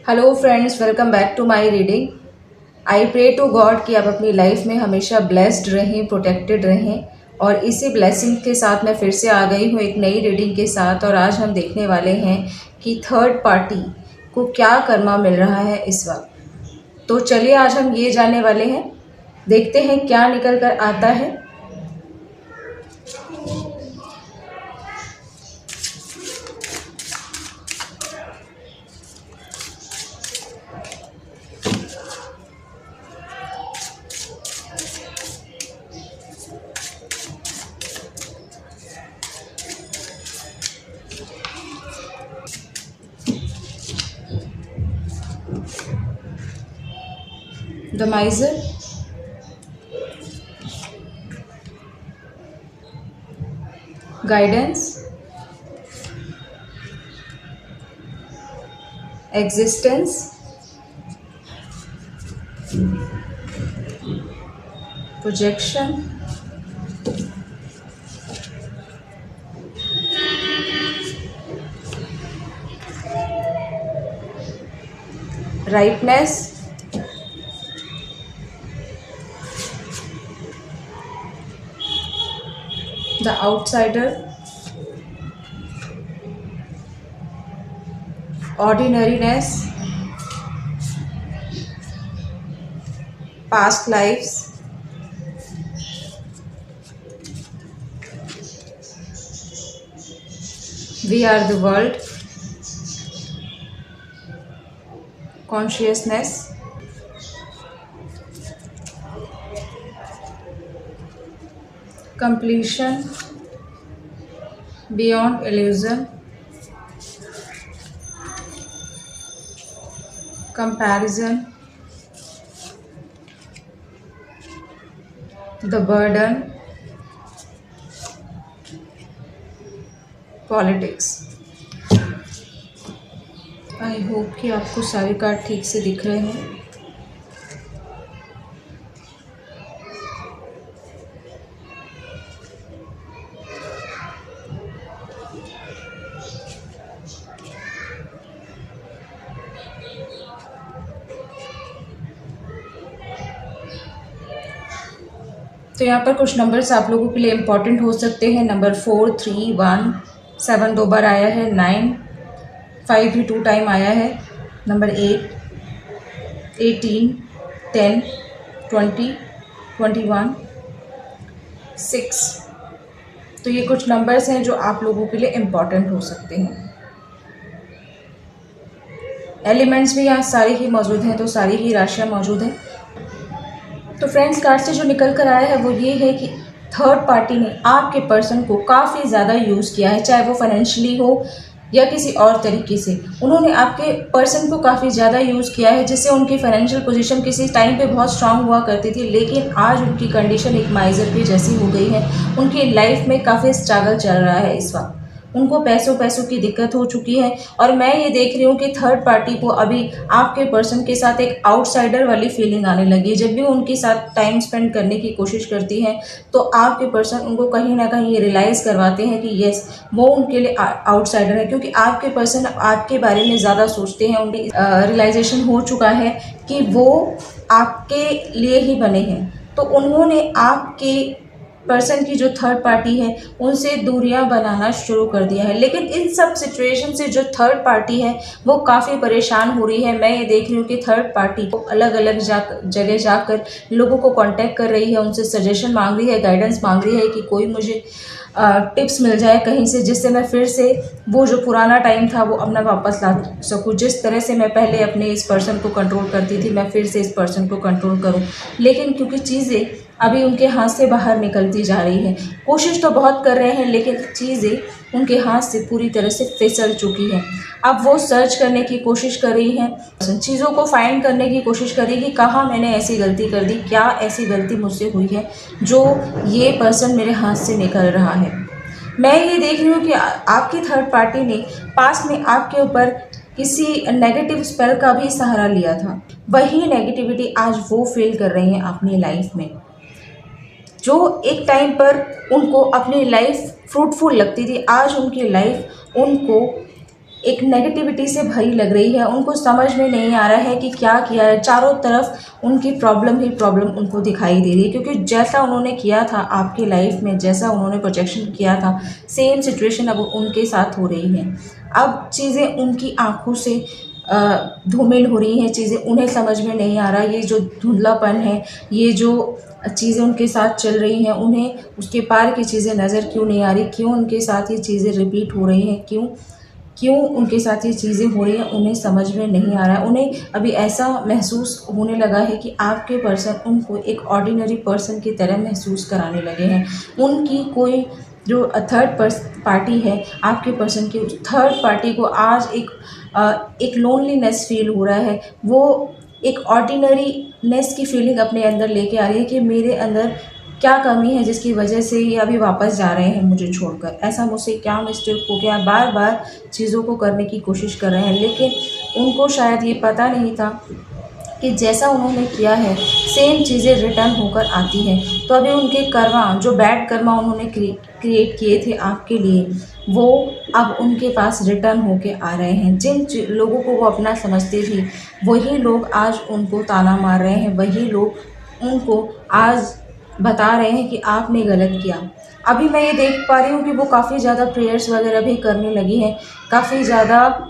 Hello friends, welcome back to my reading. I pray to God कि आप अपनी life में हमेशा ब्लेस्ड रहें, प्रोटेक्टेड रहें। और इसी ब्लेसिंग के साथ मैं फिर से आ गई हूँ एक नई रीडिंग के साथ। और आज हम देखने वाले हैं कि थर्ड पार्टी को क्या कर्मा मिल रहा है इस वक्त। तो चलिए आज हम ये जानने वाले हैं, देखते हैं क्या निकल कर आता है। The माइजर, guidance, existence, projection, rightness, the outsider, ordinariness, past lives, we are the world, consciousness, completion, beyond illusion, comparison, the burden, politics. I hope कि आपको सारे कार्ड ठीक से दिख रहे हैं। तो यहाँ पर कुछ नंबर्स आप लोगों के लिए इम्पॉर्टेंट हो सकते हैं। नंबर 4, 3, 1, 7 दो बार आया है, 9, 5 भी 2 टाइम आया है, नंबर 8, 18, 10, 20, 21, 6। तो ये कुछ नंबर्स हैं जो आप लोगों के लिए इम्पॉर्टेंट हो सकते हैं। एलिमेंट्स भी यहाँ सारी ही मौजूद हैं, तो सारी ही राशियाँ मौजूद हैं। तो फ्रेंड्स, कार्ड से जो निकल कर आया है वो ये है कि थर्ड पार्टी ने आपके पर्सन को काफ़ी ज़्यादा यूज़ किया है, चाहे वो फाइनेंशियली हो या किसी और तरीके से। उन्होंने आपके पर्सन को काफ़ी ज़्यादा यूज़ किया है, जिससे उनकी फाइनेंशियल पोजीशन किसी टाइम पे बहुत स्ट्रांग हुआ करती थी, लेकिन आज उनकी कंडीशन एक माइजर की जैसी हो गई है। उनकी लाइफ में काफ़ी स्ट्रगल चल रहा है इस वक्त। उनको पैसों की दिक्कत हो चुकी है। और मैं ये देख रही हूँ कि थर्ड पार्टी को अभी आपके पर्सन के साथ एक आउटसाइडर वाली फीलिंग आने लगी है। जब भी उनके साथ टाइम स्पेंड करने की कोशिश करती हैं तो आपके पर्सन उनको कहीं ना कहीं ये रियलाइज़ करवाते हैं कि यस, वो उनके लिए आउटसाइडर है, क्योंकि आपके पर्सन आपके बारे में ज़्यादा सोचते हैं। उन्हें रियलाइजेशन हो चुका है कि वो आपके लिए ही बने हैं। तो उन्होंने आपके पर्सन की जो थर्ड पार्टी है उनसे दूरियां बनाना शुरू कर दिया है। लेकिन इन सब सिचुएशन से जो थर्ड पार्टी है वो काफ़ी परेशान हो रही है। मैं ये देख रही हूँ कि थर्ड पार्टी को अलग अलग जगह जाकर लोगों को कांटेक्ट कर रही है, उनसे सजेशन मांग रही है, गाइडेंस मांग रही है कि कोई मुझे टिप्स मिल जाए कहीं से, जिससे मैं फिर से वो जो पुराना टाइम था वो अपना वापस ला सकूँ। जिस तरह से मैं पहले अपने इस पर्सन को कंट्रोल करती थी, मैं फिर से इस पर्सन को कंट्रोल करूँ। लेकिन क्योंकि चीज़ें अभी उनके हाथ से बाहर निकलती जा रही है, कोशिश तो बहुत कर रहे हैं लेकिन चीज़ें उनके हाथ से पूरी तरह से फिसल चुकी हैं। अब वो सर्च करने की कोशिश कर रही हैं, चीज़ों को फाइंड करने की कोशिश कर रही है कि कहाँ मैंने ऐसी गलती कर दी, क्या ऐसी गलती मुझसे हुई है जो ये पर्सन मेरे हाथ से निकल रहा है। मैं ये देख रही हूँ कि आपकी थर्ड पार्टी ने पास में आपके ऊपर किसी नेगेटिव स्पेल का भी सहारा लिया था। वही नेगेटिविटी आज वो फील कर रही हैं अपनी लाइफ में। जो एक टाइम पर उनको अपनी लाइफ फ्रूटफुल लगती थी, आज उनकी लाइफ उनको एक नेगेटिविटी से भरी लग रही है। उनको समझ में नहीं आ रहा है कि क्या किया है। चारों तरफ उनकी प्रॉब्लम ही प्रॉब्लम उनको दिखाई दे रही है, क्योंकि जैसा उन्होंने किया था आपकी लाइफ में, जैसा उन्होंने प्रोजेक्शन किया था, सेम सिचुएशन अब उनके साथ हो रही है। अब चीज़ें उनकी आंखों से धूमिल हो रही हैं, चीज़ें उन्हें समझ में नहीं आ रहा। ये जो धुंधलापन है, ये जो चीज़ें उनके साथ चल रही हैं, उन्हें उसके पार की चीज़ें नज़र क्यों नहीं आ रही, क्यों उनके साथ ये चीज़ें रिपीट हो रही हैं, क्यों क्यों उनके साथ ये चीज़ें हो रही हैं, उन्हें समझ में नहीं आ रहा है। उन्हें अभी ऐसा महसूस होने लगा है कि आपके पर्सन उनको एक ऑर्डिनरी पर्सन की तरह महसूस कराने लगे हैं। उनकी कोई जो थर्ड पार्टी है आपके पर्सन की, उस थर्ड पार्टी को आज एक लोनलीनेस फील हो रहा है। वो एक ऑर्डिनरीनेस की फीलिंग अपने अंदर लेके आ रही है कि मेरे अंदर क्या कमी है जिसकी वजह से ये अभी वापस जा रहे हैं मुझे छोड़कर, ऐसा मुझसे क्या मिस्टेक हो गया। बार बार चीज़ों को करने की कोशिश कर रहे हैं, लेकिन उनको शायद ये पता नहीं था कि जैसा उन्होंने किया है सेम चीज़ें रिटर्न होकर आती हैं। तो अभी उनके कर्मा, जो बैड कर्मा उन्होंने क्रिएट किए थे आपके लिए, वो अब उनके पास रिटर्न होके आ रहे हैं। जिन लोगों को वो अपना समझते थे, वही लोग आज उनको ताना मार रहे हैं, वही लोग उनको आज बता रहे हैं कि आपने गलत किया। अभी मैं ये देख पा रही हूँ कि वो काफ़ी ज़्यादा प्रेयर्स वगैरह भी करने लगी हैं, काफ़ी ज़्यादा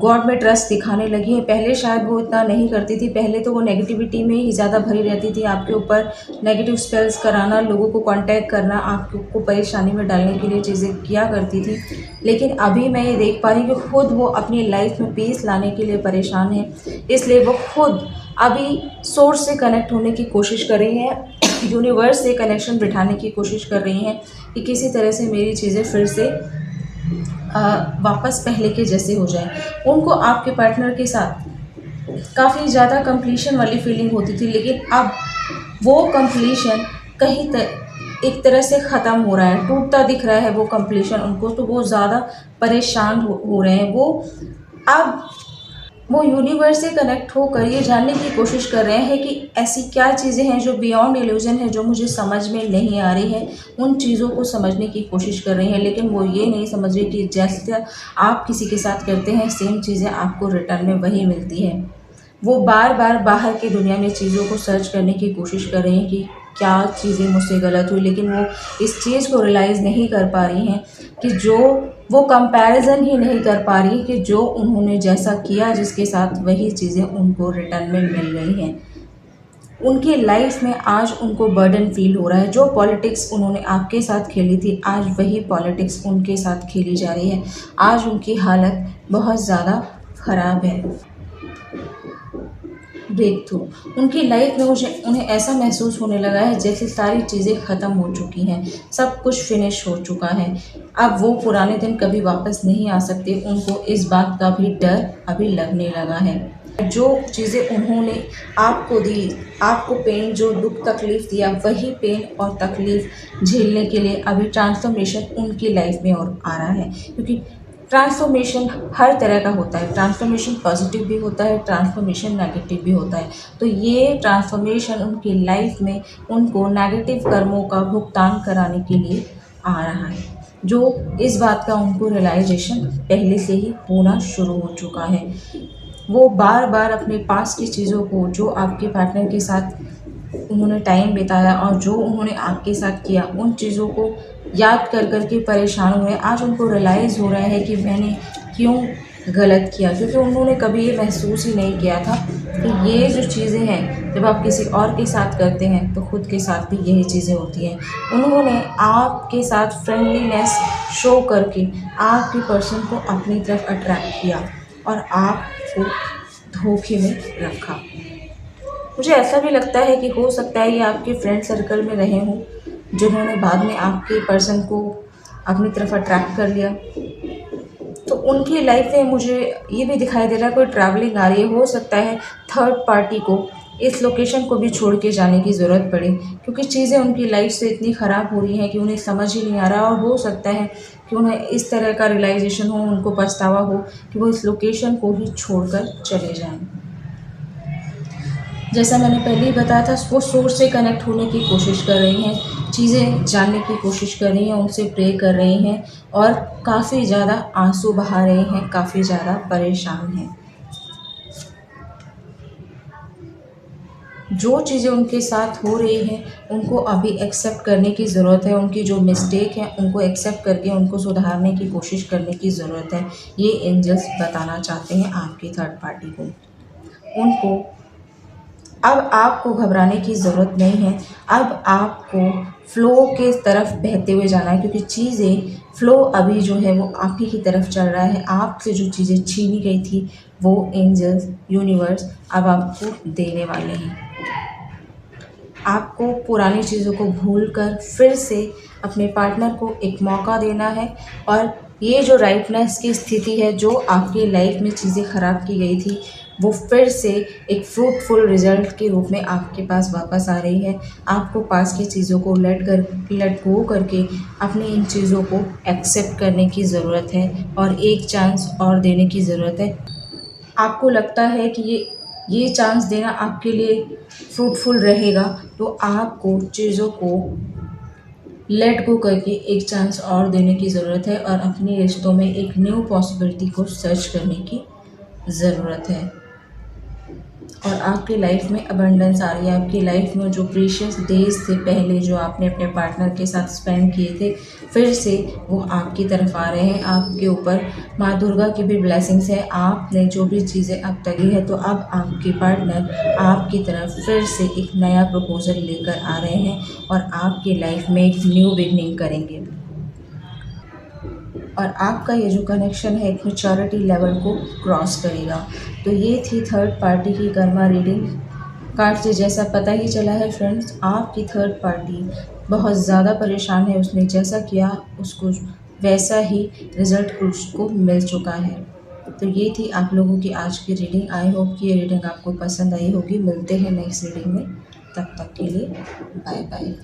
गॉड में ट्रस्ट दिखाने लगी है। पहले शायद वो इतना नहीं करती थी, पहले तो वो नेगेटिविटी में ही ज़्यादा भरी रहती थी, आपके ऊपर नेगेटिव स्पेल्स कराना, लोगों को कांटेक्ट करना, आपको परेशानी में डालने के लिए चीज़ें किया करती थी। लेकिन अभी मैं ये देख पा रही हूँ कि खुद वो अपनी लाइफ में पीस लाने के लिए परेशान है, इसलिए वो खुद अभी सोर्स से कनेक्ट होने की कोशिश कर रही हैं, यूनिवर्स से कनेक्शन बिठाने की कोशिश कर रही हैं कि किसी तरह से मेरी चीज़ें फिर से वापस पहले के जैसे हो जाए। उनको आपके पार्टनर के साथ काफ़ी ज़्यादा कंप्लीशन वाली फीलिंग होती थी, लेकिन अब वो कंप्लीशन एक तरह से ख़त्म हो रहा है, टूटता दिख रहा है वो कंप्लीशन उनको। तो वो ज़्यादा परेशान हो रहे हैं। अब वो यूनिवर्स से कनेक्ट होकर ये जानने की कोशिश कर रहे हैं कि ऐसी क्या चीज़ें हैं जो बियॉन्ड इल्यूजन है, जो मुझे समझ में नहीं आ रही है। उन चीज़ों को समझने की कोशिश कर रही हैं, लेकिन वो ये नहीं समझ रही कि जैसे आप किसी के साथ करते हैं, सेम चीज़ें आपको रिटर्न में वही मिलती है। वो बार बार बाहर की दुनिया में चीज़ों को सर्च करने की कोशिश कर रही हैं कि क्या चीज़ें मुझसे गलत हुई, लेकिन वो इस चीज़ को रियलाइज़ नहीं कर पा रही हैं कि वो कंपैरिजन ही नहीं कर पा रही कि जो उन्होंने जैसा किया जिसके साथ, वही चीज़ें उनको रिटर्न में मिल गई हैं। उनकी लाइफ में आज उनको बर्डन फील हो रहा है। जो पॉलिटिक्स उन्होंने आपके साथ खेली थी, आज वही पॉलिटिक्स उनके साथ खेली जा रही है। आज उनकी हालत बहुत ज़्यादा ख़राब है। ब्रेक थ्रू उनकी लाइफ में उन्हें ऐसा महसूस होने लगा है जैसे सारी चीज़ें ख़त्म हो चुकी हैं, सब कुछ फिनिश हो चुका है। अब वो पुराने दिन कभी वापस नहीं आ सकते। उनको इस बात का भी डर अभी लगने लगा है। जो चीज़ें उन्होंने आपको दी, आपको पेन, जो दुख तकलीफ़ दिया, वही पेन और तकलीफ़ झेलने के लिए अभी ट्रांसफॉर्मेशन उनकी लाइफ में और आ रहा है। क्योंकि ट्रांसफॉर्मेशन हर तरह का होता है, ट्रांसफॉर्मेशन पॉजिटिव भी होता है, ट्रांसफॉर्मेशन नेगेटिव भी होता है। तो ये ट्रांसफॉर्मेशन उनकी लाइफ में उनको नेगेटिव कर्मों का भुगतान कराने के लिए आ रहा है, जो इस बात का उनको रियलाइजेशन पहले से ही होना शुरू हो चुका है। वो बार बार अपने पास की चीज़ों को, जो आपके पार्टनर के साथ उन्होंने टाइम बिताया और जो उन्होंने आपके साथ किया, उन चीज़ों को याद कर के परेशान हुए। आज उनको रियलाइज़ हो रहा है कि मैंने क्यों गलत किया, क्योंकि उन्होंने कभी ये महसूस ही नहीं किया था कि ये जो चीज़ें हैं, जब आप किसी और के साथ करते हैं तो खुद के साथ भी यही चीज़ें होती हैं। उन्होंने आपके साथ फ्रेंडलीनेस शो करके आपके पर्सन को अपनी तरफ अट्रैक्ट किया और आपको धोखे में रखा। मुझे ऐसा भी लगता है कि हो सकता है ये आपके फ्रेंड सर्कल में रहे हों, जिन्होंने बाद में आपके पर्सन को अपनी तरफ अट्रैक्ट कर लिया। तो उनकी लाइफ में मुझे ये भी दिखाई दे रहा है कोई ट्रैवलिंग आ रही है। हो सकता है थर्ड पार्टी को इस लोकेशन को भी छोड़ के जाने की ज़रूरत पड़े, क्योंकि चीज़ें उनकी लाइफ से इतनी ख़राब हो रही हैं कि उन्हें समझ ही नहीं आ रहा। और हो सकता है कि उन्हें इस तरह का रियलाइजेशन हो, उनको पछतावा हो कि वो इस लोकेशन को ही छोड़कर चले जाएं। जैसा मैंने पहले ही बताया था, वो सोर्स से कनेक्ट होने की कोशिश कर रही हैं। चीज़ें जानने की कोशिश कर रही हैं, उनसे प्रे कर रही हैं और काफ़ी ज़्यादा आंसू बहा रही हैं, काफ़ी ज़्यादा परेशान हैं। जो चीज़ें उनके साथ हो रही हैं उनको अभी एक्सेप्ट करने की ज़रूरत है। उनकी जो मिस्टेक है उनको एक्सेप्ट करके उनको सुधारने की कोशिश करने की ज़रूरत है। ये एंजल्स बताना चाहते हैं आपकी थर्ड पार्टी को। उनको अब आपको घबराने की ज़रूरत नहीं है। अब आपको फ़्लो के तरफ बहते हुए जाना है, क्योंकि चीज़ें फ़्लो अभी जो है वो आप ही की तरफ चल रहा है। आपसे जो चीज़ें छीनी गई थी वो एंजल्स, यूनिवर्स अब आपको देने वाले हैं। आपको पुरानी चीज़ों को भूलकर फिर से अपने पार्टनर को एक मौका देना है और ये जो राइटनेस की स्थिति है, जो आपकी लाइफ में चीज़ें ख़राब की गई थी, वो फिर से एक फ्रूटफुल रिज़ल्ट के रूप में आपके पास वापस आ रही है। आपको पास की चीज़ों को लेट गो करके अपनी इन चीज़ों को एक्सेप्ट करने की ज़रूरत है और एक चांस और देने की ज़रूरत है। आपको लगता है कि ये चांस देना आपके लिए फ्रूटफुल रहेगा, तो आपको चीज़ों को लेट गो करके एक चांस और देने की ज़रूरत है और अपने रिश्तों में एक न्यू पॉसिबिलिटी को सर्च करने की ज़रूरत है। और आपकी लाइफ में अबंडेंस आ रही है। आपकी लाइफ में जो प्रीशियस डेज़ थे पहले, जो आपने अपने पार्टनर के साथ स्पेंड किए थे, फिर से वो आपकी तरफ आ रहे हैं। आपके ऊपर माँ दुर्गा की भी ब्लेसिंग्स है। आपने जो भी चीज़ें अब तक की है, तो अब आपके पार्टनर आपकी तरफ फिर से एक नया प्रपोज़ल लेकर आ रहे हैं और आपकी लाइफ में एक न्यू बिगनिंग करेंगे। और आपका ये जो कनेक्शन है एक मैच्योरिटी लेवल को क्रॉस करेगा। तो ये थी थर्ड पार्टी की कर्मा रीडिंग। कार्ड से जैसा पता ही चला है फ्रेंड्स, आपकी थर्ड पार्टी बहुत ज़्यादा परेशान है। उसने जैसा किया उसको वैसा ही रिज़ल्ट उसको मिल चुका है। तो ये थी आप लोगों की आज की रीडिंग। आई होप कि ये रीडिंग आपको पसंद आई होगी। मिलते हैं नेक्स्ट रीडिंग में, तब तक के लिए बाय बाय।